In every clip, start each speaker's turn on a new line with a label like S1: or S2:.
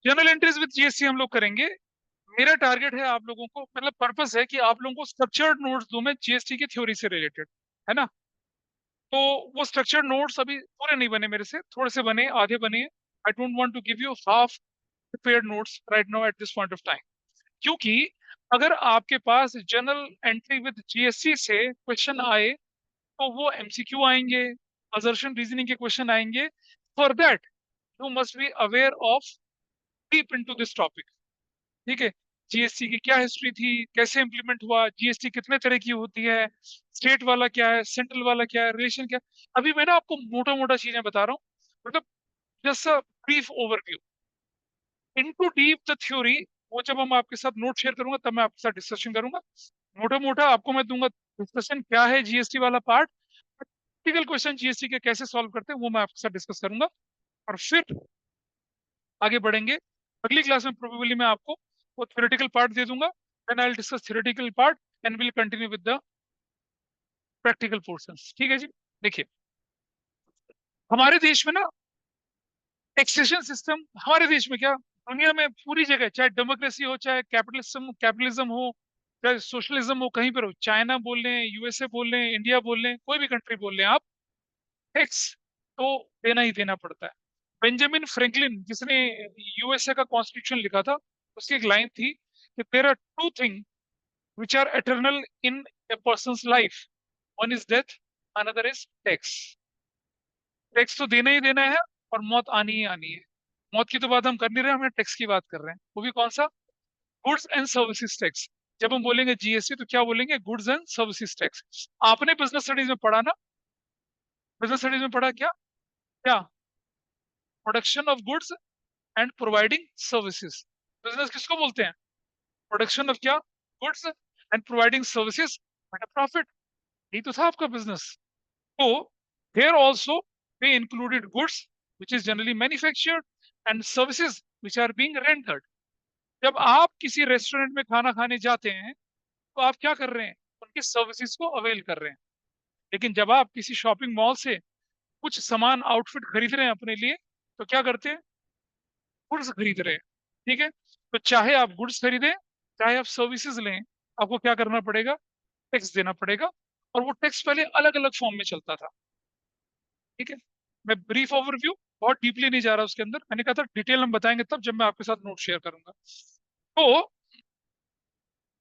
S1: General entries with GST हम लोग करेंगे। मेरा टारगेट है आप लोगों को, मतलब पर्पस है कि आप लोगों को स्ट्रक्चर्ड नोट्स दूं मैं जीएसटी की थ्योरी से रिलेटेड, है ना। तो वो स्ट्रक्चर्ड नोट्स अभी पूरे नहीं बने मेरे से, थोड़े से बने, आधे बने। I don't want to give you half prepared notes right now at this point of time, क्योंकि अगर आपके पास जनरल एंट्री विद जीएसटी से क्वेश्चन आए तो वो एमसीक्यू आएंगे, असर्शन रीजनिंग के क्वेश्चन आएंगे। For that you must be aware of deep into this topic. ठीक है, जीएसटी की क्या हिस्ट्री थी, कैसे इंप्लीमेंट हुआ, जीएसटी कितने तरह की होती है, स्टेट वाला क्या है, सेंट्रल वाला क्या है, रिलेशन क्या है। अभी मैं ना आपको मोटा मोटा चीजें बता रहा हूँ, मतलब just a brief overview. Into deep the theory वो जब हम आपके साथ नोट शेयर करूंगा तब मैं आपके साथ डिस्कशन करूंगा। मोटा मोटा आपको मैं दूंगा डिस्कशन क्या है जीएसटी वाला पार्ट, प्रैक्टिकल क्वेश्चन जीएसटी के कैसे सॉल्व करते हैं वो मैं आपके साथ डिस्कस करूंगा। और फिर आगे बढ़ेंगे। अगली क्लास में प्रोबेबली मैं आपको वो थ्योरेटिकल पार्ट दे दूंगा, then I will discuss theoretical part and will continue with the practical portions. ठीक है जी। देखिए, हमारे देश में ना टैक्सेशन सिस्टम, हमारे देश में क्या, दुनिया में पूरी जगह, चाहे डेमोक्रेसी हो, चाहे कैपिटलिज्म कैपिटलिज्म हो, चाहे सोशलिज्म हो, कहीं पर हो, चाइना बोल लें, यूएसए बोल लें, इंडिया बोल लें, कोई भी कंट्री बोल लें आप, टैक्स तो देना ही देना पड़ता है। बेंजामिन फ्रैंकलिन जिसने यूएसए का कॉन्स्टिट्यूशन लिखा था, उसकी एक लाइन थी कि there are two thing which are eternal in a person's life. One is death, another is tax. Tax तो देना ही देना है और मौत आनी ही आनी है। मौत की तो बात हम कर नहीं रहे, हम टैक्स की बात कर रहे हैं, वो भी कौन सा, गुड्स एंड सर्विसेज टैक्स। जब हम बोलेंगे जीएसटी तो क्या बोलेंगे, गुड्स एंड सर्विसेज टैक्स। आपने बिजनेस स्टडीज में पढ़ा ना, बिजनेस स्टडीज में पढ़ा क्या क्या, production of goods and providing services. Business किसको बोलते हैं, प्रोडक्शन ऑफ क्या, goods and providing services and profit. यही तो था आपका business. So here also they included goods which is generally manufactured and services which are being rendered. जब आप किसी रेस्टोरेंट में खाना खाने जाते हैं तो आप क्या कर रहे हैं, उनकी सर्विसेज को अवेल कर रहे हैं। लेकिन जब आप किसी शॉपिंग मॉल से कुछ सामान आउटफिट खरीद रहे हैं अपने लिए तो क्या करते हैं, गुड्स खरीद रहे हैं। ठीक है, तो चाहे आप गुड्स खरीदें चाहे आप सर्विसेज लें, आपको क्या करना पड़ेगा, टैक्स देना पड़ेगा। और वो टैक्स पहले अलग अलग फॉर्म में चलता था। ठीक है, मैं ब्रीफ ओवरव्यू, बहुत डीपली नहीं जा रहा उसके अंदर, मैंने कहा था डिटेल हम बताएंगे तब जब मैं आपके साथ नोट शेयर करूंगा। तो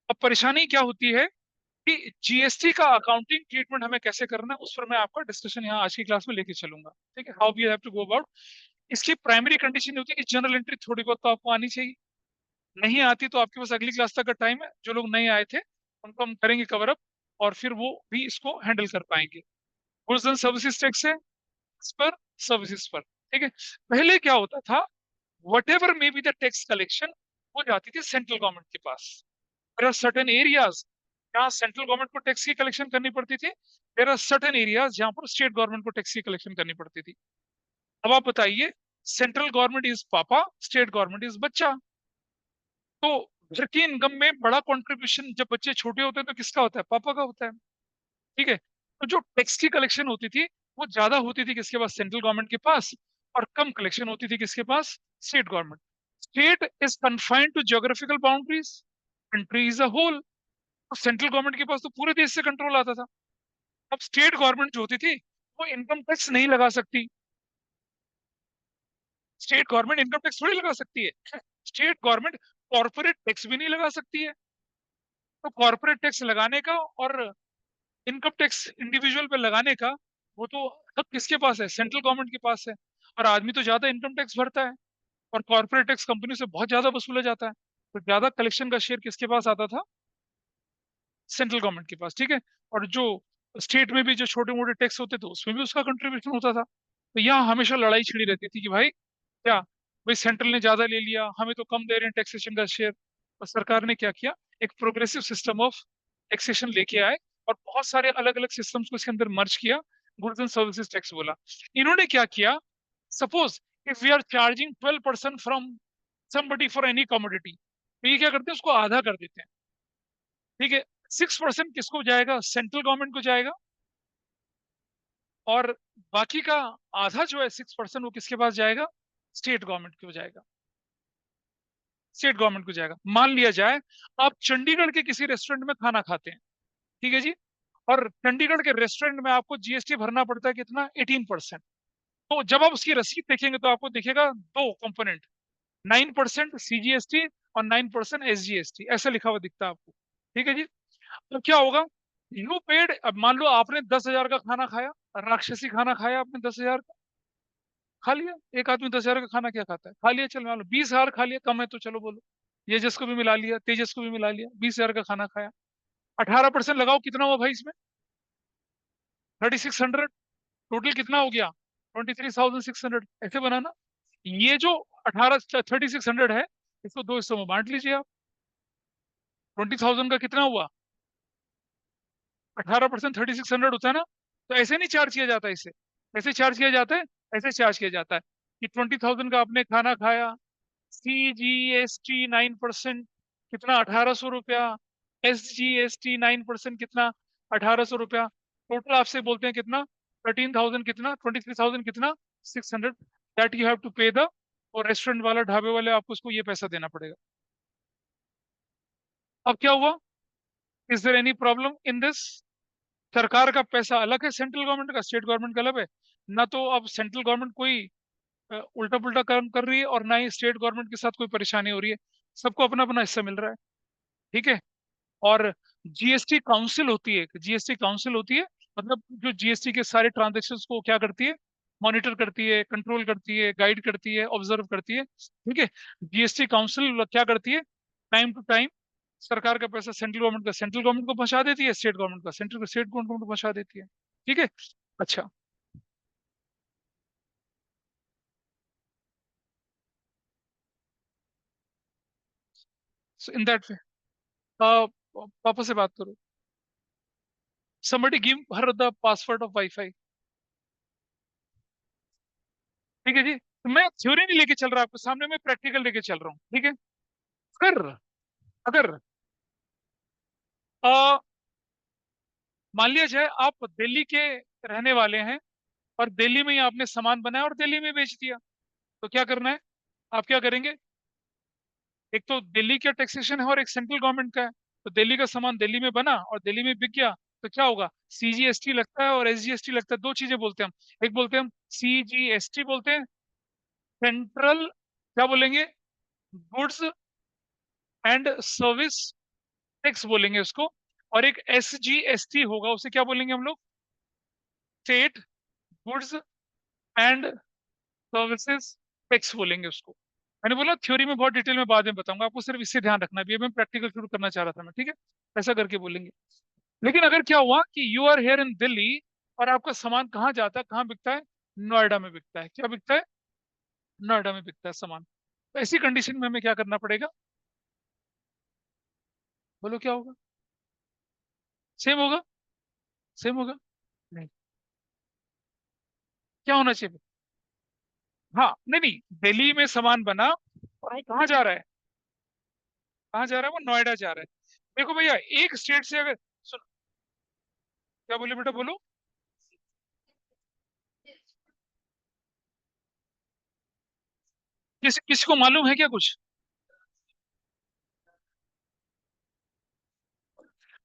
S1: अब परेशानी क्या होती है कि जीएसटी का अकाउंटिंग ट्रीटमेंट हमें कैसे करना है, उस पर मैं आपका डिस्कशन यहाँ आज की क्लास में लेके चलूंगा। ठीक है, how we have to go about. इसकी प्राइमरी कंडीशन होती है कि जनरल एंट्री थोड़ी बहुत तो आपको आनी चाहिए, नहीं आती तो आपके पास अगली क्लास तक का टाइम है। जो लोग नहीं आए थे उनको हम करेंगे कवर अप और फिर वो भी इसको हैंडल कर पाएंगे। गुड्स एंड सर्विसेज टैक्स है इस पर, सर्विसेज पर। ठीक है, पहले क्या होता था, what ever may be the tax collection वो जाती थी सेंट्रल गवर्नमेंट के पास। देयर आर सर्टेन एरियाज जहाँ सेंट्रल गवर्नमेंट को टैक्स की कलेक्शन करनी पड़ती थी, देयर आर सर्टेन एरियाज जहाँ पर स्टेट गवर्नमेंट को टैक्स की कलेक्शन करनी पड़ती थी। अब आप बताइए, सेंट्रल गवर्नमेंट इज पापा, स्टेट गवर्नमेंट इज बच्चा। तो घर की इनकम में बड़ा कंट्रीब्यूशन जब बच्चे छोटे होते हैं तो किसका होता है, पापा का होता है। ठीक है, तो जो टैक्स की कलेक्शन होती थी वो ज्यादा होती थी किसके पास, सेंट्रल गवर्नमेंट के पास, और कम कलेक्शन होती थी किसके पास, state government. State is confined to geographical boundaries, country is a whole. तो सेंट्रल गवर्नमेंट के पास तो पूरे देश से कंट्रोल आता था। अब स्टेट गवर्नमेंट जो होती थी वो इनकम टैक्स नहीं लगा सकती, स्टेट गवर्नमेंट इनकम टैक्स थोड़ी लगा सकती है, स्टेट गवर्नमेंट कॉर्पोरेट टैक्स भी नहीं लगा सकती है। तो कॉर्पोरेट टैक्स लगाने का और इनकम टैक्स इंडिविजुअल पे लगाने का वो तो हक किसके पास है, सेंट्रल गवर्नमेंट के पास है। और आदमी तो ज्यादा इनकम टैक्स भरता है और कॉर्पोरेट टैक्स कंपनी से बहुत ज्यादा वसूला जाता है, तो ज्यादा कलेक्शन का शेयर किसके पास आता था, सेंट्रल गवर्नमेंट के पास। ठीक है, और जो स्टेट में भी जो छोटे मोटे टैक्स होते थे उसमें भी उसका कंट्रीब्यूशन होता था। तो यहाँ हमेशा लड़ाई छिड़ी रहती थी कि भाई क्या, भाई सेंट्रल ने ज्यादा ले लिया, हमें तो कम दे रहे हैं टैक्सेशन का शेयर। और सरकार ने क्या किया, एक प्रोग्रेसिव सिस्टम ऑफ टैक्सेशन लेके आए और बहुत सारे अलग अलग सिस्टम्स को इसके अंदर मर्ज किया, गुड्स एंड सर्विसेज टैक्स बोला। इन्होंने क्या किया, suppose if we are charging 12% from somebody for any commodity, तो ये क्या करते हैं, उसको आधा कर देते हैं। ठीक है, 6% किसको जाएगा, सेंट्रल गवर्नमेंट को जाएगा, और बाकी का आधा जो है 6% वो किसके पास जाएगा, स्टेट गवर्नमेंट को जाएगा। स्टेट गवर्नमेंट को जाएगा। मान लिया जाए आप चंडीगढ़ के किसी रेस्टोरेंट में खाना खाते हैं, ठीक है जी, और चंडीगढ़ के रेस्टोरेंट में आपको जीएसटी भरना पड़ता है कितना, 18%। तो जब आप उसकी रसीद देखेंगे तो आपको दिखेगा दो कंपोनेंट, 9% सीजीएसटी और 9% एसजीएसटी, ऐसा लिखा हुआ दिखता है आपको, ठीक है जी। तो क्या होगा, यू पेड, अब मान लो आपने 10,000 का खाना खाया, राक्षसी खाना खाया आपने 10,000 का, खा लिया। एक आदमी 10,000 का खाना क्या खाता है, खा लिया, चलो मान लो 20,000 खा लिया, कम है तो चलो बोलो, तेजस को भी मिला लिया, तेजस को भी मिला लिया, 20,000 का खाना खाया, 18% लगाओ, कितना हुआ भाई इसमें, 3600, टोटल कितना हो गया, 23,600, ऐसे बनाना। ये जो 3600 है, इसको दो हिस्सों में बांट लीजिए आप, 20,000 का कितना हुआ, 18% 3600 होता है ना। तो ऐसे नहीं चार्ज किया जाता इसे, ऐसे चार्ज किया जाता है, ऐसे चार्ज किया जाता है कि 20,000 का आपने खाना खाया, CGST 9%, कितना, 1800 रुपया, SGST 9%, कितना, 1800 रुपया, टोटल आपसे बोलते हैं कितना, 13,000, कितना, 23,000, कितना, 600, दैट यू हैव टू पे द, और रेस्टोरेंट वाला, ढाबे वाले, आपको उसको ये पैसा देना पड़ेगा। अब क्या हुआ, is there any problem in this? सरकार का पैसा अलग है, सेंट्रल गवर्नमेंट का, स्टेट गवर्नमेंट का अलग है ना। तो अब सेंट्रल गवर्नमेंट कोई उल्टा पुल्टा काम कर रही है, और ना ही स्टेट गवर्नमेंट के साथ कोई परेशानी हो रही है, सबको अपना अपना हिस्सा मिल रहा है, ठीक है। और जीएसटी काउंसिल होती है, जीएसटी काउंसिल होती है, मतलब जो जीएसटी के सारे ट्रांजेक्शन्स को क्या करती है, मॉनिटर करती है, कंट्रोल करती है, गाइड करती है, ऑब्जर्व करती है, ठीक है। जीएसटी काउंसिल क्या करती है, टाइम टू टाइम सरकार का पैसा सेंट्रल गवर्नमेंट का सेंट्रल गवर्नमेंट को पहुंचा देती है, स्टेट गवर्नमेंट का सेंट्रल को स्टेट गवर्नमेंट को पहुंचा देती है, ठीक है। अच्छा, इन दैट वे, पापा से बात करो, somebody give her the password of wifi, ठीक है जी। तो मैं थ्योरी नहीं लेके चल रहा आपके सामने, मैं प्रैक्टिकल लेके चल रहा हूँ, ठीक है। अगर अगर अ, मान लिया जाए आप दिल्ली के रहने वाले हैं, और दिल्ली में ही आपने सामान बनाया और दिल्ली में बेच दिया, तो क्या करना है, आप क्या करेंगे, एक तो दिल्ली का टैक्सेशन है और एक सेंट्रल गवर्नमेंट का है। तो दिल्ली का सामान दिल्ली में बना और दिल्ली में बिक गया, तो क्या होगा, सीजीएसटी लगता है और एसजीएसटी लगता है, दो चीजें बोलते हैं हम, एक बोलते हैं हम सीजीएसटी बोलते हैं, सेंट्रल, क्या बोलेंगे, गुड्स एंड सर्विस टैक्स बोलेंगे उसको, और एक एसजीएसटी होगा, उसे क्या बोलेंगे हम लोग, state goods and services tax बोलेंगे उसको। मैंने बोला थ्योरी में बहुत डिटेल में बाद में बताऊंगा आपको, सिर्फ इससे ध्यान रखना, अभी मैं प्रैक्टिकल शुरू करना चाह रहा था मैं, ठीक है। ऐसा करके बोलेंगे। लेकिन अगर क्या हुआ कि you are here in Delhi, और आपका सामान कहाँ जाता है, कहाँ बिकता है, नोएडा में बिकता है, क्या बिकता है, नोएडा में बिकता है सामान। तो ऐसी कंडीशन में हमें क्या करना पड़ेगा, बोलो क्या होगा, सेम होगा, सेम होगा, नहीं, क्या होना चाहिए, हाँ, नहीं नहीं, दिल्ली में सामान बना और वो कहाँ जा रहा है, कहाँ जा रहा है, वो नोएडा जा रहा है। देखो भैया, एक स्टेट से अगर, सुन, क्या बोले बेटा, बोलो, किसी को मालूम है क्या कुछ,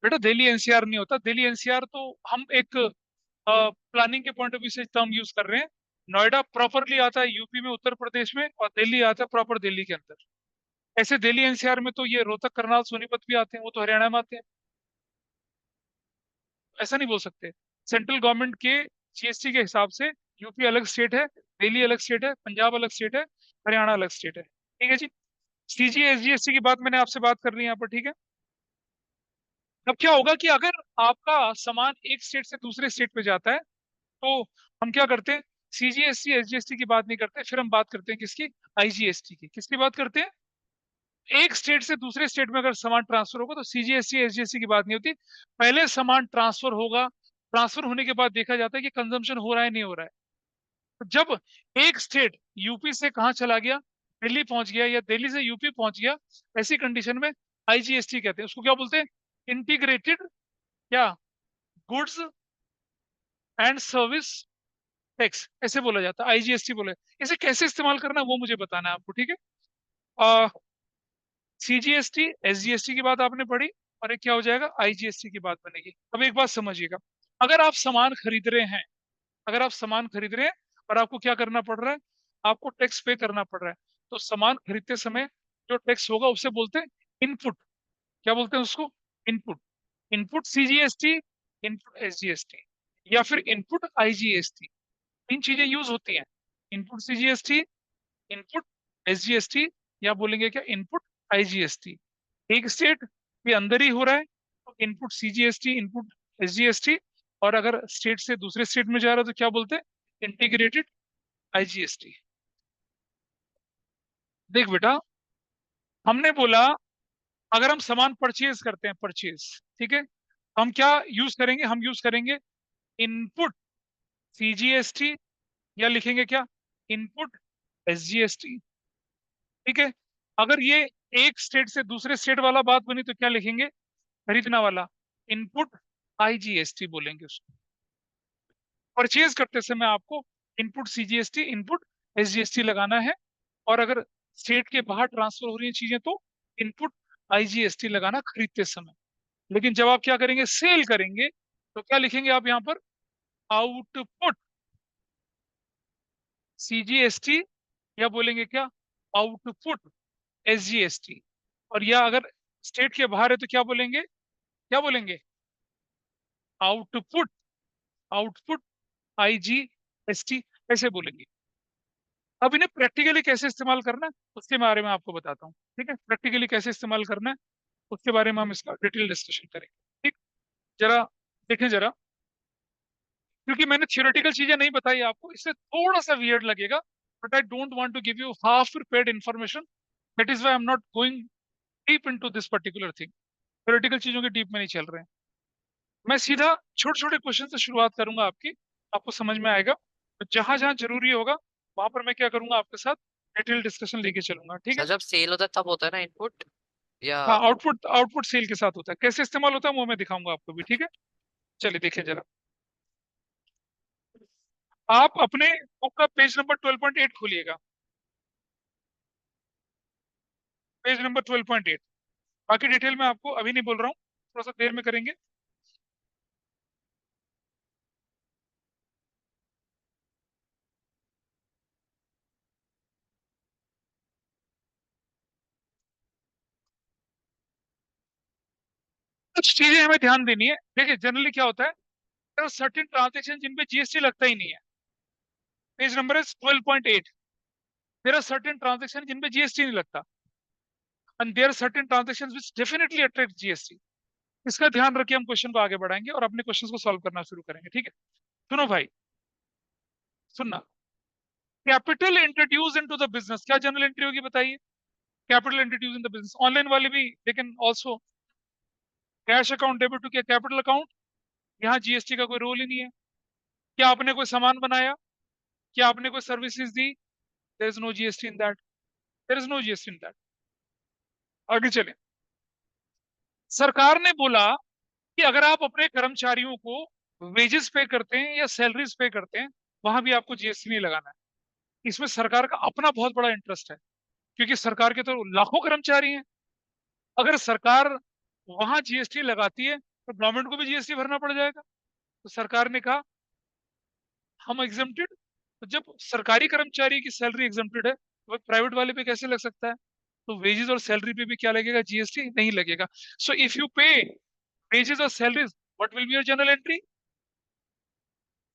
S1: बेटा दिल्ली एनसीआर नहीं होता, दिल्ली एनसीआर तो हम एक प्लानिंग के पॉइंट ऑफ व्यू से टर्म यूज कर रहे हैं। नोएडा प्रॉपरली आता है यूपी में, उत्तर प्रदेश में, और दिल्ली आता है प्रॉपर दिल्ली के अंदर। ऐसे दिल्ली एनसीआर में तो ये रोहतक, करनाल, सोनीपत भी आते हैं, वो तो हरियाणा में आते हैं, ऐसा नहीं बोल सकते। सेंट्रल गवर्नमेंट के जीएसटी के हिसाब से यूपी अलग स्टेट है, दिल्ली अलग स्टेट है, पंजाब अलग स्टेट है, हरियाणा अलग स्टेट है, ठीक है जी। सीजी एसजीएसटी की बात मैंने आपसे बात कर ली यहाँ पर, ठीक है। अब क्या होगा कि अगर आपका सामान एक स्टेट से दूसरे स्टेट पे जाता है, तो हम क्या करते हैं, सीजीएसटी एसजीएसटी की बात नहीं करते, फिर हम बात करते हैं किसकी, आईजीएसटी की, किसकी बात करते हैं, एक स्टेट से दूसरे स्टेट में अगर सामान ट्रांसफर होगा तो सीजीएसटी एसजीएसटी की बात नहीं होती, पहले सामान ट्रांसफर होगा, ट्रांसफर होने के बाद देखा जाता है कि कंजम्पशन हो रहा है नहीं हो रहा है। तो जब एक स्टेट यूपी से कहाँ चला गया, दिल्ली पहुंच गया, या दिल्ली से यूपी पहुंच गया, ऐसी कंडीशन में आईजीएसटी कहते हैं उसको, क्या बोलते हैं, इंटीग्रेटेड, क्या, गुड्स एंड सर्विस टैक्स, ऐसे बोला जाता है, आईजीएसटी बोले। इसे कैसे इस्तेमाल करना है वो मुझे बताना है आपको, ठीक है। सीजीएसटी एसजीएसटी की बात आपने पढ़ी, और एक क्या हो जाएगा, आईजीएसटी की बात बनेगी। अब एक बात समझिएगा, अगर आप सामान खरीद रहे हैं, अगर आप सामान खरीद रहे हैं और आपको क्या करना पड़ रहा है, आपको टैक्स पे करना पड़ रहा है, तो सामान खरीदते समय जो टैक्स होगा उसे बोलते हैं इनपुट। क्या बोलते हैं उसको, input. Input CGST, input SGST, या फिर इनपुट आईजीएसटी, तीन चीजें यूज होती हैं। इनपुट सीजीएसटी, इनपुट एसजीएसटी, या बोलेंगे क्या, इनपुट आईजीएसटी। एक स्टेट के अंदर ही हो रहा है तो इनपुट सीजीएसटी, इनपुट एसजीएसटी, और अगर स्टेट से दूसरे स्टेट में जा रहा है तो क्या बोलते हैं, इंटीग्रेटेड आईजीएसटी। देख बेटा, हमने बोला अगर हम सामान परचेज करते हैं, परचेज, ठीक है, तो हम क्या यूज करेंगे, हम यूज करेंगे इनपुट सीजीएसटी, या लिखेंगे क्या, इनपुट एसजीएसटी। ठीक है, अगर ये एक स्टेट से दूसरे स्टेट वाला बात बनी तो क्या लिखेंगे, खरीदना वाला, इनपुट आईजीएसटी बोलेंगे उसको। परचेज करते समय आपको इनपुट सीजीएसटी, इनपुट एसजीएसटी लगाना है, और अगर स्टेट के बाहर ट्रांसफर हो रही हैं चीजें तो इनपुट आईजीएसटी लगाना खरीदते समय। लेकिन जब आप क्या करेंगे, सेल करेंगे, तो क्या लिखेंगे आप यहाँ पर, आउटपुट सीजीएसटी, या बोलेंगे क्या, आउटपुट एसजीएसटी। और या अगर स्टेट के बाहर है तो क्या बोलेंगे, क्या बोलेंगे, आउटपुट, आउटपुट आईजीएसटी, ऐसे बोलेंगे। अब इन्हें प्रैक्टिकली कैसे इस्तेमाल करना है उसके बारे में आपको बताता हूँ। ठीक है, प्रैक्टिकली कैसे इस्तेमाल करना है उसके बारे में हम इसका डिटेल डिस्कशन करेंगे। ठीक, जरा देखें जरा, क्योंकि मैंने थियोरेटिकल चीजें नहीं बताई आपको, इससे थोड़ा सा वियर्ड लगेगा, but I don't want to give you half prepared information, that is why I am not going deep into this particular thing. Theoretical चीजों के डीप में नहीं चल रहे हैं, मैं सीधा छोटे छोटे क्वेश्चन से शुरुआत करूंगा आपकी, आपको समझ में आएगा। तो जहां जहां जरूरी होगा वहां पर मैं क्या करूंगा, आपके साथ डिटेल डिस्कशन लेके चलूंगा। ठीक है,
S2: सर जब सेल होता है तब होता है ना इनपुट, या?
S1: हाँ, आउटपुट, आउटपुट सेल के साथ होता है, कैसे इस्तेमाल होता है वो मैं दिखाऊंगा आपको भी। ठीक है, चलिए देखें जरा, आप अपने बुक का पेज नंबर 12.8 खोलिएगा, पेज नंबर 12.8। बाकी डिटेल मैं आपको अभी नहीं बोल रहा हूँ, थोड़ा सा देर में करेंगे। कुछ चीजें हमें ध्यान देनी है। देखिए जनरली क्या होता है, सर्टेन ट्रांजेक्शन जिनपे जीएसटी लगता ही नहीं है, पेज नंबर है 12.8। देयर आर सर्टेन ट्रांजेक्शन जिनपे जीएसटी नहीं लगता, and there are certain transaction which definitely attract GST. इसका ध्यान रखिए, हम क्वेश्चन को आगे बढ़ाएंगे और अपने क्वेश्चन को सॉल्व करना शुरू करेंगे। ठीक है, सुनो भाई, सुनना, capital introduce into the business, क्या जनरल एंट्री होगी बताइए, capital introduce in the business. Online वाले भी लेकिन also, cash account debit to क्या, कैपिटल अकाउंट, यहाँ जीएसटी का कोई रोल ही नहीं है। क्या आपने कोई सामान बनाया, क्या आपने कोई सर्विसेज दी, there is no GST in that, there is no GST in that. आगे चले, सरकार ने बोला कि अगर आप अपने कर्मचारियों को वेजेस पे करते हैं या सैलरीज पे करते हैं, वहां भी आपको जीएसटी नहीं लगाना है। इसमें सरकार का अपना बहुत बड़ा इंटरेस्ट है, क्योंकि सरकार के तो लाखों कर्मचारी हैं। अगर सरकार वहां जीएसटी लगाती है तो गवर्नमेंट को भी जीएसटी भरना पड़ जाएगा। तो सरकार ने कहा हम एग्जम्प्टेड। तो जब सरकारी कर्मचारी की सैलरी एग्जम्प्टेड है तो प्राइवेट वाले पे कैसे लग सकता है, तो वेजेस और सैलरी पे भी क्या लगेगा, जीएसटी नहीं लगेगा। So if you pay wages और salaries, what will be your journal entry,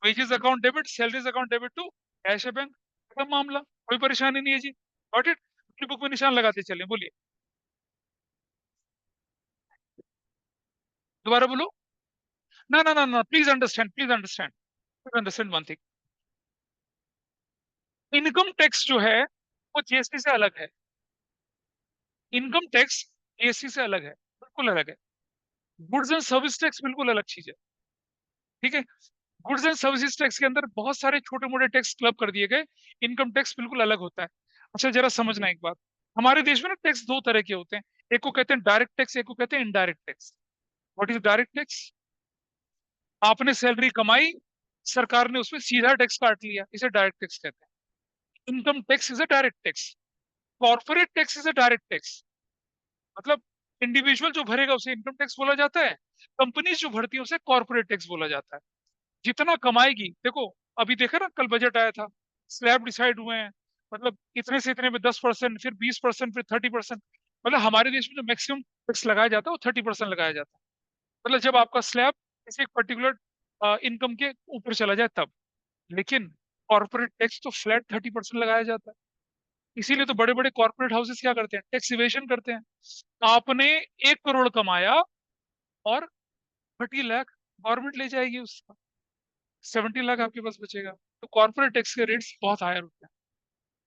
S1: wages account debit, salaries account debit to cash bank, खत्म मामला, कोई परेशानी नहीं है जी। गॉट इट, अपनी बुक में निशान लगाते चले, बोलिए, दोबारा बोलो। ना ना ना ना, please understand, please understand, please understand one thing, income tax जो है वो जीएसटी से अलग है। इनकम टैक्स जीएसटी से अलग है, बिल्कुल अलग है। गुड्स एंड सर्विस टैक्स बिल्कुल अलग चीज है। ठीक है, गुड्स एंड सर्विसेज टैक्स के अंदर बहुत सारे छोटे मोटे टैक्स क्लब कर दिए गए, इनकम टैक्स बिल्कुल अलग होता है। अच्छा जरा समझना एक बात, हमारे देश में ना टैक्स दो तरह के होते हैं, एक को कहते हैं डायरेक्ट टैक्स, एक को कहते हैं indirect tax. What is direct tax, आपने सैलरी कमाई, सरकार ने उसमें सीधा टैक्स काट लिया, इसे डायरेक्ट टैक्स कहते हैं। Income tax is a direct tax, corporate tax is a direct tax. मतलब इंडिविजुअल जो भरेगा उसे इनकम टैक्स बोला जाता है, कंपनीज जो भरती है उसे कॉर्पोरेट टैक्स बोला जाता है। जितना कमाएगी, देखो अभी देखा ना, कल बजट आया था, स्लैब डिसाइड हुए हैं, मतलब इतने से इतने में 10%, फिर 20%, फिर 30%। मतलब हमारे देश में जो मैक्सिमम टैक्स लगाया जाता है वो 30% लगाया जाता है। मतलब जब आपका स्लैब किसी एक पर्टिकुलर इनकम के ऊपर चला जाए तब। लेकिन कॉर्पोरेट टैक्स तो फ्लैट 30% लगाया जाता है। इसीलिए तो बड़े बड़े कॉर्पोरेट हाउसेस क्या करते हैं, टैक्स इवेशन करते हैं। आपने 1 करोड़ कमाया और 30 लाख गवर्नमेंट ले जाएगी उसका, 70 लाख आपके पास बचेगा। तो कॉर्पोरेट टैक्स के रेट्स बहुत हायर होते हैं।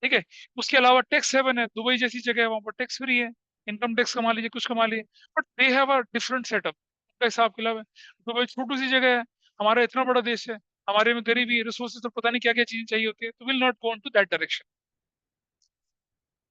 S1: ठीक है। उसके अलावा टैक्स हेवन है, दुबई जैसी जगह है, वहां पर टैक्स फ्री है, इनकम टैक्स कमा लीजिए, कुछ कमा लीजिए। But they have a different setup, उनका हिसाब किताब है। दुबई छोटू सी जगह है, हमारा इतना बड़ा देश है, हमारे में गरीबी रिसोर्सेज तो पता नहीं क्या क्या चीजें चाहिए होती है, तो will not go to that direction.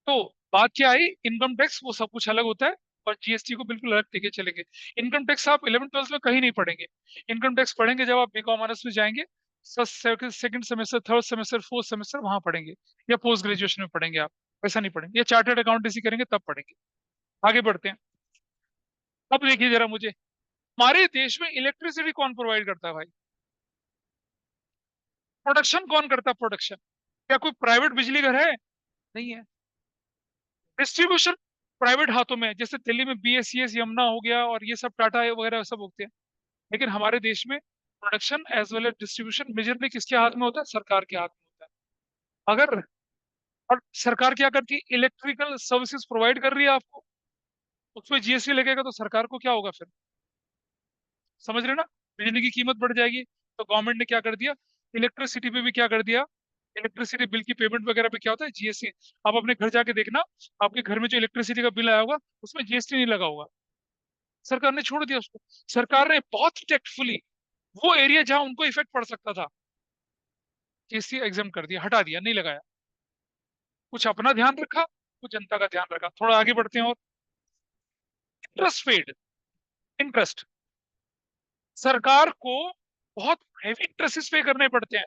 S1: तो बात क्या आई, इनकम टैक्स वो सब कुछ अलग होता है, और जीएसटी को बिल्कुल अलग लेके चलेंगे। इनकम टैक्स आप 11th 12th में कहीं नहीं पढ़ेंगे। इनकम टैक्स पढ़ेंगे जब आप बीकॉम ऑनर्स में जाएंगे, second semester, third semester, fourth semester वहां पढ़ेंगे, या पोस्ट ग्रेजुएशन में पढ़ेंगे आप। वैसा नहीं पढ़ेंगे, या चार्टर्ड अकाउंटेंसी करेंगे तब पढ़ेंगे। आगे बढ़ते हैं। अब देखिए जरा मुझे, हमारे देश में इलेक्ट्रिसिटी कौन प्रोवाइड करता है भाई? प्रोडक्शन कौन करता है, प्रोडक्शन? क्या कोई प्राइवेट बिजली घर है? नहीं है। डिस्ट्रीब्यूशन प्राइवेट हाथों में है, जैसे दिल्ली में बीएसईएस, यमुना हो गया, और ये सब टाटा वगैरह सब होते हैं। लेकिन हमारे देश में production as well as distribution majorly किसके हाथ में होता है? सरकार के हाथ में होता है। अगर, और सरकार क्या करती है, इलेक्ट्रिकल सर्विसेज प्रोवाइड कर रही है आपको, उसमें जीएसटी लगेगा तो सरकार को क्या होगा फिर? समझ रहे ना? बिजली की कीमत बढ़ जाएगी। तो गवर्नमेंट ने क्या कर दिया, इलेक्ट्रिसिटी पे भी क्या कर दिया, इलेक्ट्रिसिटी बिल की पेमेंट वगैरह पे क्या होता है, जीएसटी। आप अपने घर जाके देखना, आपके घर में जो इलेक्ट्रिसिटी का बिल आया होगा उसमें जीएसटी नहीं लगा होगा। सरकार ने छोड़ दिया उसको। सरकार ने बहुत टेक्टफुली वो एरिया जहां उनको इफेक्ट पड़ सकता था, जीएसटी एग्जाम कर दिया, हटा दिया, नहीं लगाया। कुछ अपना ध्यान रखा, कुछ जनता का ध्यान रखा। थोड़ा आगे बढ़ते हैं। और इंटरेस्ट पेड, इंटरेस्ट, सरकार को बहुत हैवी इंटरेस्ट पे करने पड़ते हैं।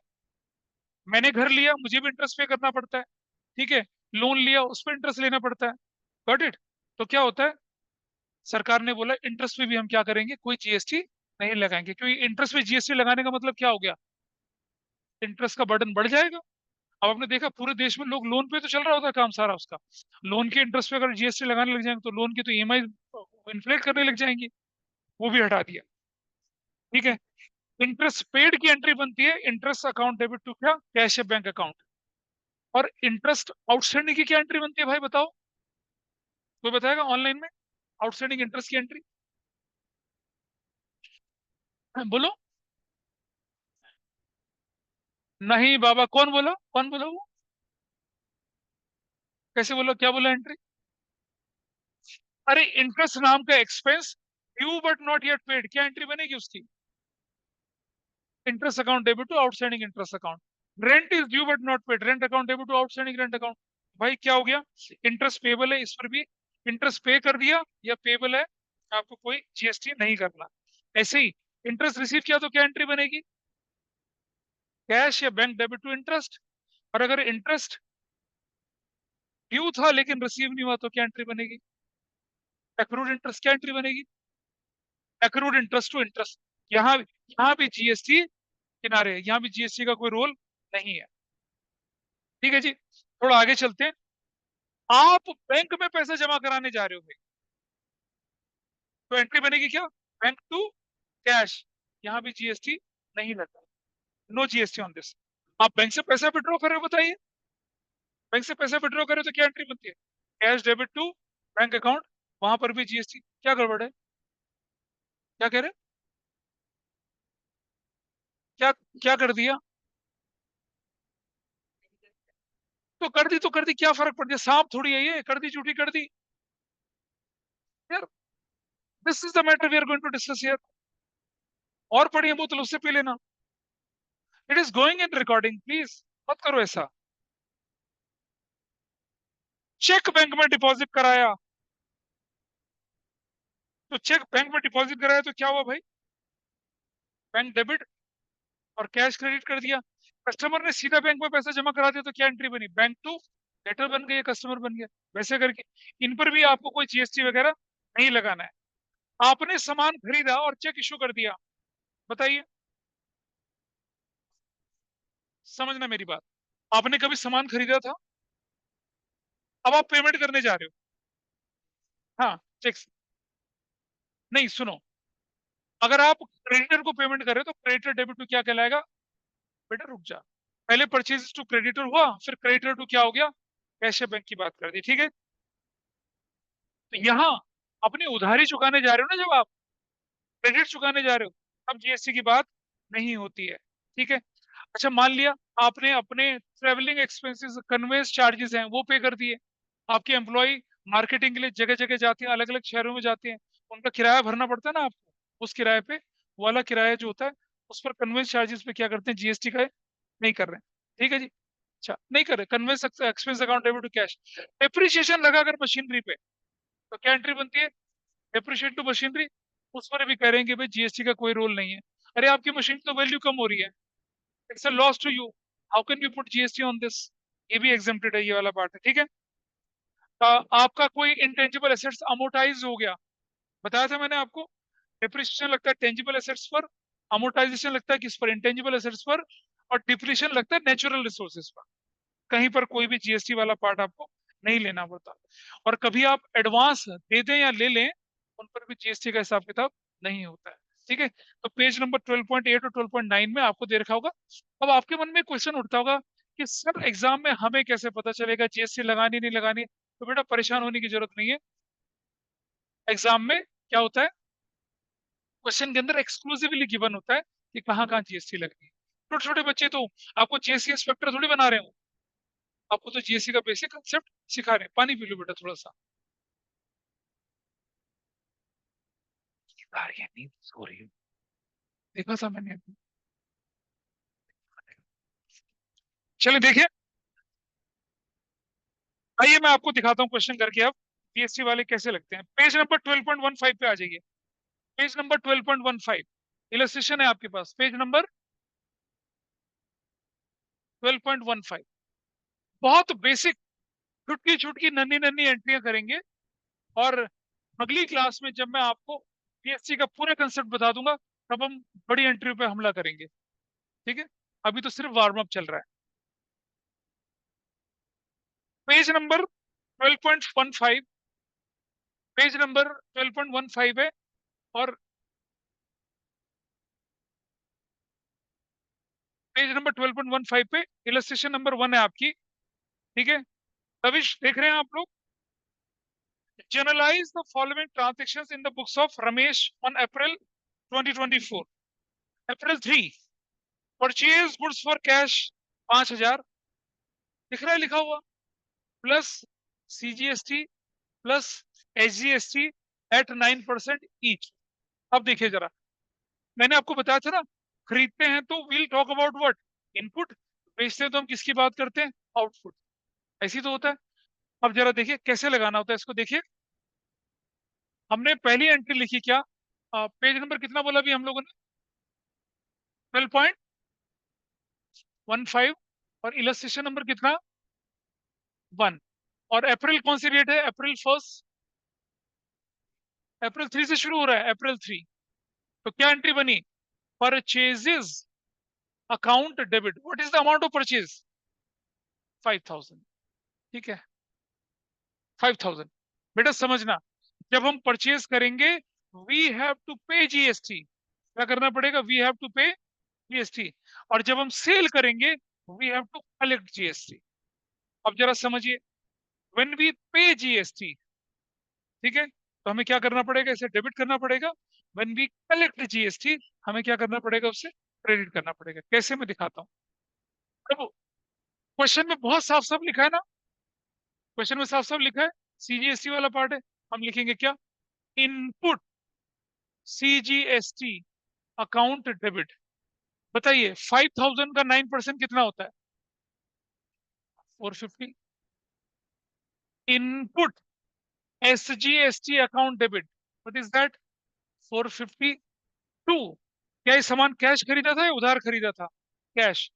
S1: मैंने घर लिया, मुझे भी इंटरेस्ट पे करना पड़ता है। ठीक है। लोन लिया, उस पर इंटरेस्ट लेना पड़ता है। Got it? तो क्या होता है, सरकार ने बोला इंटरेस्ट पे भी हम क्या करेंगे, कोई जीएसटी नहीं लगाएंगे, क्योंकि इंटरेस्ट पे जीएसटी लगाने का मतलब क्या हो गया, इंटरेस्ट का बर्डन बढ़ जाएगा। अब आपने देखा पूरे देश में लोग लोन पे तो चल रहा होता है काम सारा उसका, लोन के इंटरेस्ट पे अगर जीएसटी लगाने लग जाएंगे तो लोन की तो ईएमआई इन्फ्लेट करने लग जाएंगी। वो भी हटा दिया। ठीक है। इंटरेस्ट पेड की एंट्री बनती है, इंटरेस्ट अकाउंट डेबिट टू क्या, कैश या बैंक अकाउंट। और इंटरेस्ट आउटस्टैंडिंग की क्या एंट्री बनती है भाई, बताओ? कोई बताएगा ऑनलाइन में आउटस्टैंडिंग इंटरेस्ट की एंट्री? बोलो। नहीं बाबा, कौन बोला, कौन बोला वो? कैसे बोला, क्या बोला एंट्री? अरे इंटरेस्ट नाम का expense, due but not yet paid, क्या एंट्री बनेगी उसकी? Interest account debit to outstanding interest account. Rent is due but not paid, rent account debit to outstanding rent account. भाई क्या हो गया, इंटरेस्ट पेबल है, इस पर भी इंटरेस्ट पे कर दिया, या पेबल है, आपको कोई जीएसटी नहीं करना। ऐसे ही इंटरेस्ट रिसीव किया तो क्या एंट्री बनेगी, कैश या बैंक डेबिट टू इंटरेस्ट। और अगर इंटरेस्ट ड्यू था लेकिन रिसीव नहीं हुआ तो क्या एंट्री बनेगी, एक्रूड इंटरेस्ट। क्या एंट्री बनेगी, एक्रूड इंटरेस्ट टू इंटरेस्ट। यहाँ यहाँ भी जीएसटी किनारे है, यहाँ भी जीएसटी का कोई रोल नहीं है। ठीक है जी। थोड़ा आगे चलते हैं। आप बैंक में पैसे जमा कराने जा रहे हो भाई, तो एंट्री बनेगी क्या, बैंक टू कैश। यहाँ भी जीएसटी नहीं लगता, नो जीएसटी ऑन दिस। आप बैंक से पैसा विड्रॉ कर रहे हो, बताइए, बैंक से पैसा विड्रॉ कर रहे हो तो क्या एंट्री बनती है, cash debit to bank account. वहां पर भी जीएसटी, क्या गड़बड़ है, क्या कह रहे हैं? क्या, क्या कर दिया? तो कर दी तो कर दी, क्या फर्क पड़ गया, सांप थोड़ी है ये, कर दी झूठी कर दी यार। This is the matter we are going to discuss here. और पढ़िए बोतल, उससे पी लेना। It is going in recording, please मत करो ऐसा। चेक बैंक में डिपॉजिट कराया, तो चेक बैंक में डिपॉजिट कराया तो क्या हुआ भाई, बैंक डेबिट, और कैश क्रेडिट कर दिया। कस्टमर ने सीधा बैंक में पैसा जमा करा दिया तो क्या एंट्री बनी, बैंक टू डेटर बन गए, कस्टमर बन गया। वैसे करके इन पर भी आपको कोई जीएसटी वगैरह नहीं लगाना है। आपने सामान खरीदा और चेक इशू कर दिया, बताइए, समझना मेरी बात। आपने कभी सामान खरीदा था, अब आप पेमेंट करने जा रहे हो, हाँ, चेक से। नहीं, सुनो, अगर आप क्रेडिटर को पेमेंट कर रहे हो तो क्रेडिटर डेबिट टू क्या कहलाएगा? बेटा रुक जा, पहले परचेज टू क्रेडिटर हुआ, फिर क्रेडिटर टू क्या हो गया? कैश बैंक की बात कर दी, ठीक है। तो यहाँ अपनी उधारी चुकाने जा रहे हो ना, जब आप क्रेडिट चुकाने जा रहे हो, तब जीएसटी की बात नहीं होती है, ठीक है। अच्छा, मान लिया आपने अपने ट्रेवलिंग एक्सपेंसेस, कन्वेंस चार्जेस हैं वो पे कर दिए। आपके एम्प्लॉय मार्केटिंग के लिए जगह जगह जाते हैं, अलग अलग शहरों में जाते हैं, उनका किराया भरना पड़ता है ना आपको, उस किराए पे, वो वाला किराया जो होता है, उस पर कन्वेंस चार्जेस पे क्या करते हैं, जीएसटी का नहीं कर रहे हैं, ठीक है जी। अच्छा, नहीं कर रहे, conveyance expense account debit to cash. Depreciation लगा अगर मशीनरी पे, तो क्या एंट्री बनती है? Depreciate to machinery. उस पर भी कह रहे हैं कि भाई जीएसटी का कोई रोल नहीं है। अरे आपकी मशीन की तो वैल्यू कम हो रही है, it's a loss to you, how can you put GST on this? ये भी एग्जेम्प्टेड है, ये वाला पार्ट है, ठीक है। आपका कोई इंटेंजिबल एसेट्स अमोर्टाइज हो गया, बताया था मैंने आपको, डिप्रिसिएशन लगता है टेंजिबल एसेट्स पर, अमोर्टाइजेशन लगता है किस पर? इंटेंजिबल एसेट्स पर, और डिप्रिशिएशन लगता है नेचुरल रिसोर्सेज पर। कहीं पर कोई भी जीएसटी वाला पार्ट आपको नहीं लेना पड़ता। और कभी आप एडवांस दे दें या ले लें, उन पर भी जीएसटी का हिसाब किताब नहीं होता है, ठीक है। तो पेज नंबर 12.8 और 12.9 में आपको दे रखा होगा। अब आपके मन में क्वेश्चन उठता होगा कि सर एग्जाम में हमें कैसे पता चलेगा जीएसटी लगानी नहीं लगानी? तो बेटा परेशान होने की जरूरत नहीं है। एग्जाम में क्या होता है, क्वेश्चन के अंदर एक्सक्लूसिवली गिवन होता है कि कहाँ कहाँ जीएसटी लगनी है। छोटे छोटे बच्चे तो आपको जीएसटी इंस्पेक्टर थोड़ी बना रहे हो, आपको तो जीएसटी का बेसिक कंसेप्ट सिखा रहे हैं। पानी पी लो बेटा थोड़ा सा, आ रही है नींद, सो रही है, देखा था मैंने अभी। चलिए देखिए, आइए मैं आपको दिखाता हूँ क्वेश्चन करके अब जीएसटी वाले कैसे लगते हैं। पेज नंबर 12.15 पे आ जाइए। पेज नंबर 12.15, इलस्ट्रेशन है आपके पास, पेज नंबर 12.15। बहुत बेसिक, छुटकी छुटकी नन्ही नन्ही एंट्रियां करेंगे, और अगली क्लास में जब मैं आपको जीएसटी का पूरा कंसेप्ट बता दूंगा, तब हम बड़ी एंट्री पे हमला करेंगे, ठीक है। अभी तो सिर्फ वार्म अप चल रहा है। पेज नंबर 12.15, पेज नंबर 12.15 है, और पेज नंबर 12.15 पे इलस्ट्रेशन नंबर 1 है आपकी, ठीक है। रविश देख रहे हैं आप लोग? Journalize the following transactions in the books of Ramesh on April 2024। April 3, purchase goods for cash 5,000, दिख रहा है लिखा हुआ, plus CGST plus HGST at 9% each. अब देखिए जरा, मैंने आपको बताया था ना, खरीदते हैं तो will talk about what? Input. बेचते हैं तो हम किसकी बात करते हैं? आउटपुट। ऐसी तो होता है। अब जरा देखिए कैसे लगाना होता है इसको, देखिए। हमने पहली एंट्री लिखी क्या, पेज नंबर कितना बोला अभी हम लोगों ने? 12.15, और इलस्ट्रेशन नंबर कितना? 1। और अप्रैल कौन सी डेट है? अप्रैल 1, अप्रैल 3 से शुरू हो रहा है, अप्रैल 3। तो क्या एंट्री बनी? Purchases account debit, what is the amount of purchase? 5,000, ठीक है, 5,000। बेटा समझना, जब हम परचेज करेंगे, we have to pay GST. क्या करना पड़ेगा? We have to pay GST. और जब हम सेल करेंगे, we have to collect GST. अब जरा समझिए, व्हेन वी पे जीएसटी, ठीक है, तो हमें क्या करना पड़ेगा? इसे डेबिट करना पड़ेगा। व्हेन वी कलेक्ट जीएसटी, हमें क्या करना पड़ेगा? उससे क्रेडिट करना पड़ेगा। कैसे? मैं दिखाता हूँ। अब क्वेश्चन में बहुत साफ साफ लिखा है ना, क्वेश्चन में साफ साफ लिखा है, सीजीएसटी वाला पार्ट है। हम लिखेंगे क्या? Input CGST account debit. बताइए 5,000 का 9% कितना होता है? 450। Input SGST account debit, what is that? 452। क्या ये सामान कैश खरीदा था या उधार खरीदा था? कैश।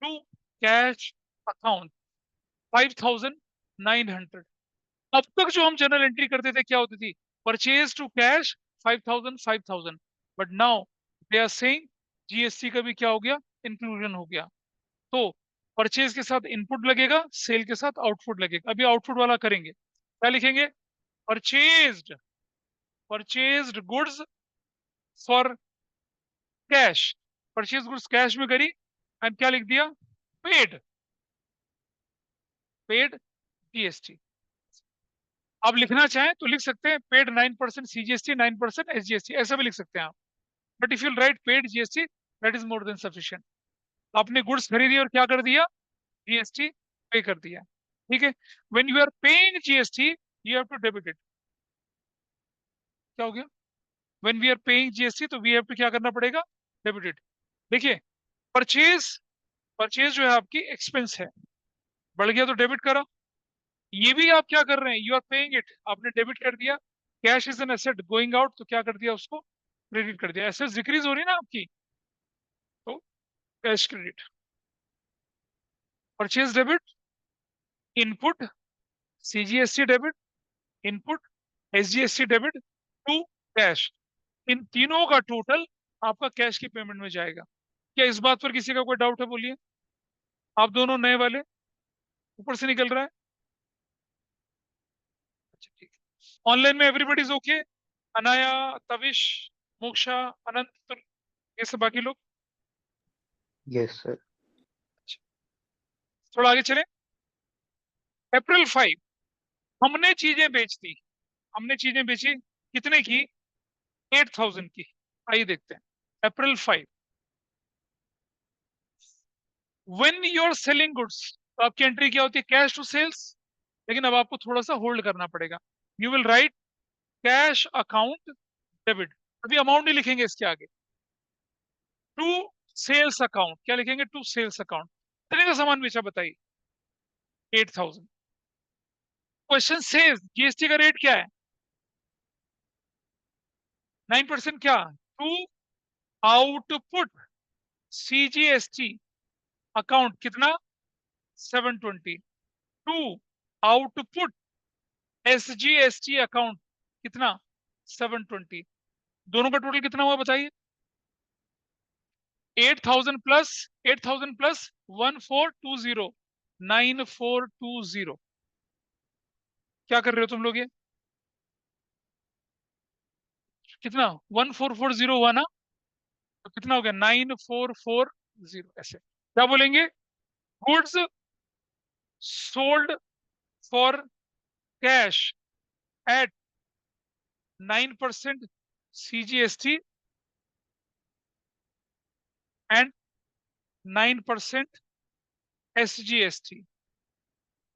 S1: To cash account 5,000, 900। अब तक जो हम जनरल एंट्री करते थे क्या होती थी, purchase to cash 5000 5000, but now they are saying GST का भी क्या हो गया, इंक्लूजन हो गया। तो परचेज के साथ इनपुट लगेगा, सेल के साथ आउटपुट लगेगा। अभी आउटपुट वाला करेंगे, क्या लिखेंगे, purchased, purchased goods for cash, purchase goods cash में करी एंड क्या लिख दिया, पेड, पेड जीएसटी। आप लिखना चाहें तो लिख सकते हैं पेड 9% सीजीएसटी 9% एसजीएसटी, ऐसा भी लिख सकते हैं आप। But if you right paid GST that is more than sufficient. आपने गुड्स खरीदी और क्या कर दिया, जीएसटी पे कर दिया। ठीक है, when you are paying GST you have to debit it. क्या हो गया, when we are paying GST तो वी हैव टू क्या करना पड़ेगा, डेबिट इट। देखिए, परचेज, परचेज जो है आपकी एक्सपेंस है, बढ़ गया तो डेबिट करा। ये भी आप क्या कर रहे हैं, यू आर पेइंग इट, आपने डेबिट कर दिया। Cash is an asset going out तो क्या कर दिया, उसको क्रेडिट कर दिया। एसेट्स डिक्रीज हो रही है ना आपकी, तो cash credit, purchase debit, input CGST debit, input SGST debit to cash. इन तीनों का टोटल आपका कैश की पेमेंट में जाएगा। क्या इस बात पर किसी का कोई डाउट है, बोलिए। आप दोनों नए वाले, ऊपर से निकल रहा है। अच्छा ठीक है, ऑनलाइन में everybody is okay, Anaya, Tavish, moksha, अनंत, तो ये सब बाकी लोग।
S3: Yes sir.
S1: अच्छा, थोड़ा आगे चले। अप्रैल 5 हमने चीजें बेच दी, हमने चीजें बेची कितने की, 8000 की। आइए देखते हैं, April 5 when you are selling goods, तो आपकी एंट्री क्या होती है, कैश टू सेल्स। लेकिन अब आपको थोड़ा सा होल्ड करना पड़ेगा, you will write cash account debit, अभी अमाउंट नहीं लिखेंगे इसके आगे, टू सेल्स अकाउंट, क्या लिखेंगे, टू सेल्स अकाउंट। कितने का सामान बेचा बताइए, 8000। क्वेश्चन सेज जीएसटी का रेट क्या है, 9%, क्या, टू आउटपुट सीजीएसटी अकाउंट कितना, 720, टू आउटपुट एसजीएसटी अकाउंट कितना, 720। दोनों का टोटल कितना हुआ बताइए, 8000 प्लस 1420, 9420। क्या कर रहे हो तुम लोग ये, कितना, 1440 हुआ ना, तो कितना हो गया, 9440। ऐसे क्या बोलेंगे, goods sold for cash at 9% CGST and 9% SGST.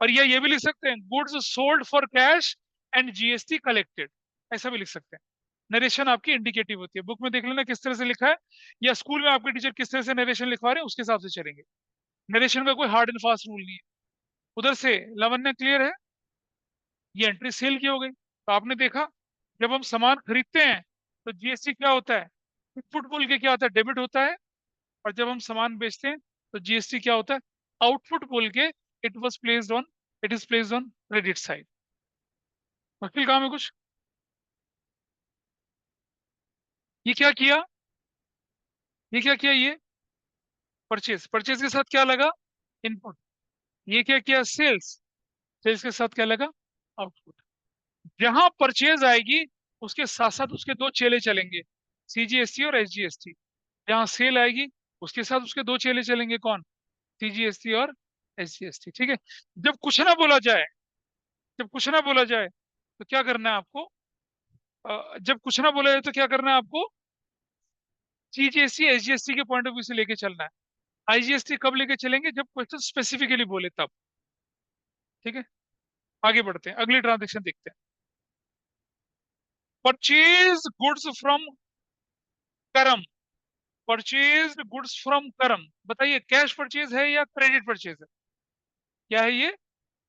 S1: और ये भी लिख सकते हैं, goods sold for cash and GST collected, ऐसा भी लिख सकते हैं। नरेशन आपकी इंडिकेटिव होती है, बुक में देख लेना किस तरह से लिखा है, या स्कूल में आपके टीचर किस तरह से नरेशन लिखवा रहे हैं उसके हिसाब से चलेंगे। नरेशन का कोई हार्ड एंड फास्ट रूल नहीं है। उधर से लावण्य क्लियर है, ये एंट्री सेल की हो गई। तो आपने देखा, जब हम सामान खरीदते हैं तो जीएसटी क्या होता है, इनपुट बोल के क्या होता है, डेबिट होता है। और जब हम सामान बेचते हैं तो जीएसटी क्या होता है, आउटपुट बोल के it was placed on, it is placed on credit side. मुश्किल काम है कुछ, ये क्या किया, ये क्या किया, ये परचेज, परचेज के साथ क्या लगा, इनपुट। ये क्या किया, सेल्स, सेल्स के साथ क्या लगा, आउटपुट। जहां परचेज आएगी उसके साथ साथ उसके दो चेले चलेंगे, सीजीएसटी और एसजीएसटी। जहां सेल आएगी उसके साथ उसके दो चेले चलेंगे, कौन, सीजीएसटी और एसजीएसटी। ठीक है, जब कुछ ना बोला जाए, जब कुछ ना बोला जाए तो क्या करना है आपको, जब कुछ ना बोला जाए तो क्या करना है आपको, सीजीएसटी एसजीएसटी के पॉइंट ऑफ व्यू से लेके चलना है। आईजीएसटी कब लेके चलेंगे, जब क्वेश्चन स्पेसिफिकली बोले तब। ठीक है, आगे बढ़ते हैं, अगली ट्रांजेक्शन देखते हैं। परचेज गुड्स फ्रॉम करम, परचेज गुड्स फ्रॉम करम, बताइए कैश परचेज है या क्रेडिट परचेज है, क्या है ये,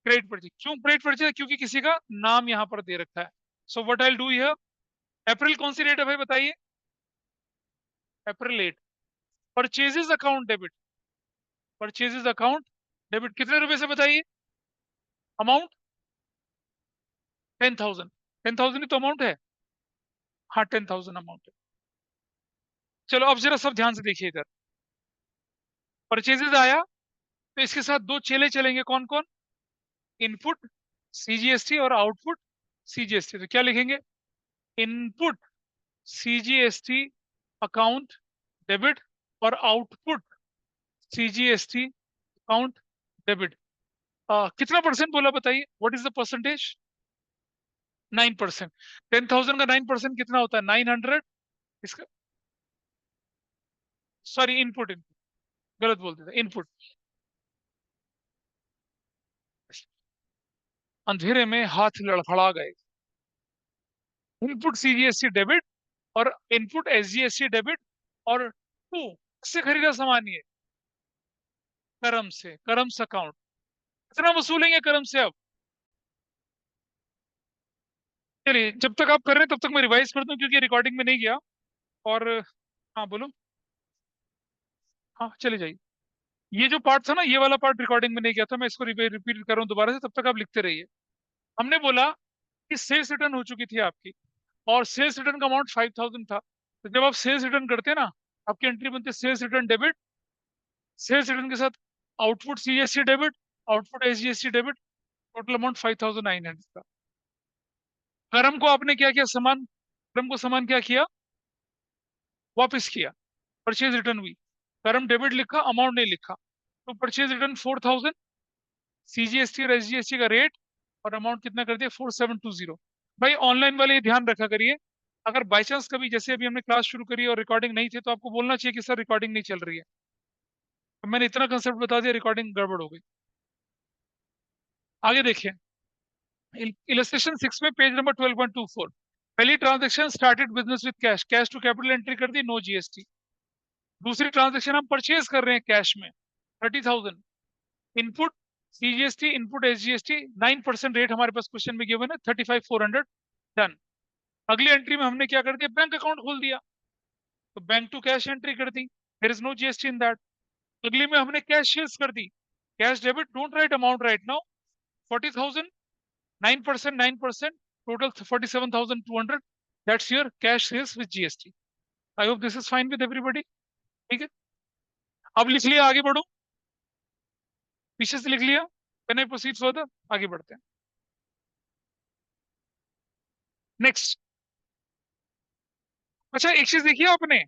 S1: क्रेडिट परचेज। क्यों क्रेडिट परचेज है, क्योंकि किसी का नाम यहां पर दे रखा है। So what I will do here, April कौन सी डेट है भाई बताइए, April 8, purchases account debit, purchases account debit कितने रुपए से बताइए, अमाउंट 10,000, 10,000 ही तो अमाउंट है। हाँ 10,000 अमाउंट है। चलो अब जरा सब ध्यान से देखिए इधर, परचेजेस आया तो इसके साथ दो चेले चलेंगे, कौन कौन? इनपुट सीजीएसटी और आउटपुट सीजीएसटी। तो क्या लिखेंगे? इनपुट सीजीएसटी अकाउंट डेबिट और आउटपुट सीजीएसटी अकाउंट डेबिट। कितना परसेंट बोला बताइए, व्हाट इज द परसेंटेज? 9%। 10,000 का 9% कितना होता है? 900। इसका सॉरी इनपुट, गलत बोल देता, इनपुट। अंधेरे में हाथ लड़खड़ा गए। इनपुट सीजीएसटी डेबिट और इनपुट एसजीएसटी डेबिट। और टू से खरीदा सामान ये करम से, करम्स अकाउंट। कितना वसूलेंगे करम से अब? चलिए जब तक आप कर रहे हैं तब तक मैं रिवाइज कर दूं, क्योंकि रिकॉर्डिंग में नहीं गया। और हाँ बोलो। हाँ चले जाइए। ये जो पार्ट था ना, ये वाला पार्ट रिकॉर्डिंग में नहीं गया था, मैं इसको रिपीट कर रहा हूँ दोबारा से, तब तक आप लिखते रहिए। हमने बोला कि सेल्स रिटर्न हो चुकी थी आपकी, और सेल्स रिटर्न का अमाउंट 5,000 था। तो जब आप सेल्स रिटर्न करते हैं ना, आपकी एंट्री बनती है sales return debit, sales return के साथ output CGST debit, output SGST debit, total amount 5,900 का। करम को आपने क्या किया? सामान, करम को सामान क्या किया? वापस किया, परचेज रिटर्न हुई। करम डेबिट लिखा, अमाउंट नहीं लिखा, तो परचेज रिटर्न 4,000, सीजीएसटी और एसजीएसटी का रेट और अमाउंट कितना कर दिया? 4,720। भाई ऑनलाइन वाले ये ध्यान रखा करिए, अगर बाई चांस कभी जैसे अभी हमने क्लास शुरू करी और रिकॉर्डिंग नहीं थी, तो आपको बोलना चाहिए कि सर रिकॉर्डिंग नहीं चल रही है। अब मैंने इतना कंसेप्ट बता दिया, रिकॉर्डिंग गड़बड़ हो गई। आगे देखिए, इलस्ट्रेशन 6 में पेज नंबर 12.24। पहली transaction started business with cash, cash to capital entry कर दी, नो जीएसटी। दूसरी ट्रांजेक्शन हम परचेज कर रहे हैं कैश में, 30,000। Input CGST, input SGST, 9% rate हमारे पास क्वेश्चन में गिवन है, 35,400। डन। अगली एंट्री में हमने क्या कर दिया? बैंक अकाउंट खोल दिया, तो बैंक टू कैश एंट्री कर दी, there is no GST in that. अगली में हमने कैश सेल्स कर दी, cash debit, don't write amount right now, 40,000, 9%, 9%, total 47,200। That's your cash sales with GST. I hope this is fine with everybody. ठीक है, अब लिख लिया, आगे बढ़ो। पीछे से लिख लिया, कैन आई प्रोसीड फर्दर? आगे बढ़ते हैं। नेक्स्ट, अच्छा एक चीज देखिए आपने,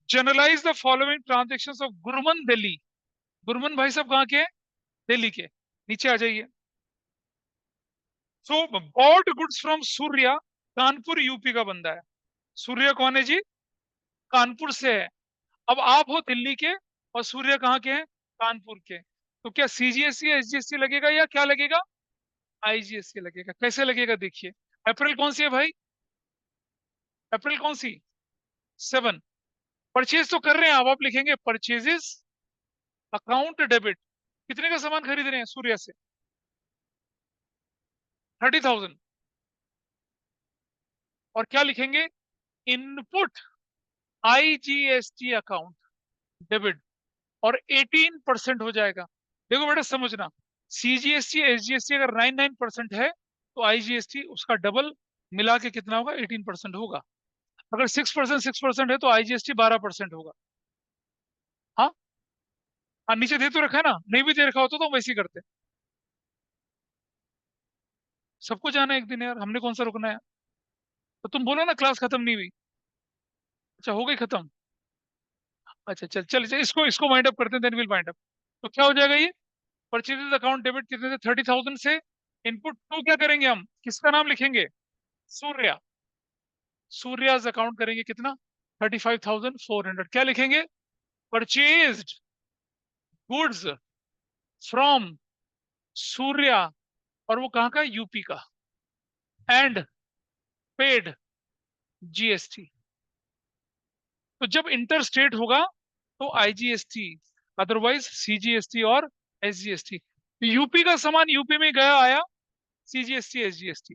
S1: journalize the following transactions of Gurman Delhi. Gurman भाई साहब कहाँ के हैं? दिल्ली के। नीचे आ जाइए। So bought goods from Surya, Kanpur UP का बंदा है। सूर्या कौन है जी? कानपुर से है। अब आप हो दिल्ली के और सूर्या कहाँ के हैं? कानपुर के। तो क्या सीजीएसटी एसजीएसटी लगेगा या क्या लगेगा? आईजीएसटी लगेगा। कैसे लगेगा देखिए। अप्रैल कौन सी है भाई? अप्रैल कौन सी? 7। परचेज तो कर रहे हैं, अब आप लिखेंगे परचेजेस अकाउंट डेबिट। कितने का सामान खरीद रहे हैं सूर्या से? 30,000। और क्या लिखेंगे? इनपुट आईजीएसटी अकाउंट डेबिट, और 18% हो जाएगा। देखो बेटा समझना, सीजीएसटी एसजीएसटी अगर 99% है, तो आईजीएसटी उसका डबल मिला के कितना होगा? 18% होगा। अगर 6% है, तो आईजीएसटी 12% होगा। हाँ हाँ, नीचे दे तो रखा है ना, नहीं भी दे रखा होता तो हम वैसे ही करते। सबको जाना है एक दिन यार, हमने कौन सा रुकना है? तो तुम बोलो ना क्लास खत्म नहीं हुई। अच्छा हो गई खत्म? अच्छा चल चल चल, इसको इसको वाइंड अप करते हैं, देन विल वाइंड अप। तो क्या हो जाएगा ये? परचेजेस अकाउंट डेबिट कितने से? 30,000 से। इनपुट टू क्या करेंगे हम? किसका नाम लिखेंगे? सूर्या। सूर्याज अकाउंट करेंगे कितना? 35,400। क्या लिखेंगे? परचेज्ड गुड्स फ्रॉम सूर्या, और वो कहाँ का? यूपी का। And paid GST. तो जब इंटर स्टेट होगा तो आईजीएसटी, अदरवाइज सीजीएसटी और एसजीएसटी। यूपी का सामान यूपी में गया आया, सीजीएसटी एसजीएसटी।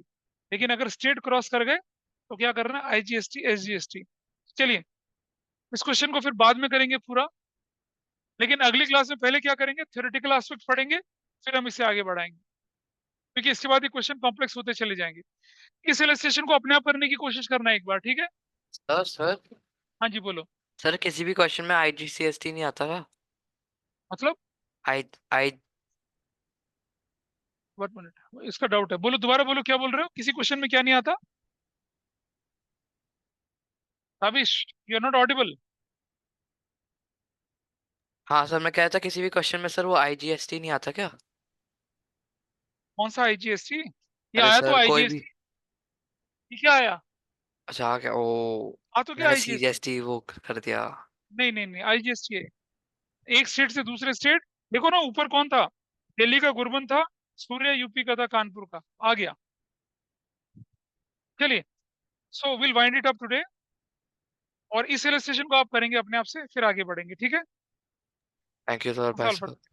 S1: लेकिन अगर स्टेट क्रॉस कर गए तो क्या करना? IGST SGST. चलिए इस क्वेश्चन को फिर बाद में करेंगे पूरा, लेकिन अगली क्लास में पहले क्या करेंगे? थ्योरेटिकल एस्पेक्ट पढ़ेंगे, फिर हम इसे आगे बढ़ाएंगे, क्योंकि इसके बाद ये क्वेश्चन कॉम्प्लेक्स होते चले जाएंगे। इस इलस्ट्रेशन को अपने आप करने की कोशिश करना एक बार, ठीक है?
S2: सर
S1: हाँ जी बोलो।
S2: सर किसी भी क्वेश्चन में IGCST नहीं आता क्या?
S1: मतलब
S2: आई आई
S1: 1 मिनट, इसका डाउट है, बोलो दोबारा बोलो, क्या बोल रहे हो? किसी क्वेश्चन में क्या नहीं आता? Tabish, you are not audible.
S2: हाँ सर, मैं कह रहा था किसी भी क्वेश्चन में सर वो IGST नहीं आता क्या?
S1: कौन सा आईजीएसटी? ये
S2: अरे
S1: आया तो
S2: सर कोई भी।
S1: आईजीएसटी। क्या आया?
S2: अच्छा आ क्या, ओ
S1: आ तो क्या
S2: मैंने
S1: आईजीएसटी?
S2: CGST वो कर दिया।
S1: नहीं नहीं नहीं, आईजीएसटी है। एक स्टेट से दूसरे स्टेट, देखो ना ऊपर कौन था? दिल्ली का गुरबन था, सूर्य यूपी का था, कानपुर का आ गया। चलिए, so will wind it up today, और इस इलस्ट्रेशन को आप करेंगे अपने आप से, फिर आगे बढ़ेंगे, ठीक है?
S2: Thank you sir, bye
S1: solve
S2: sir.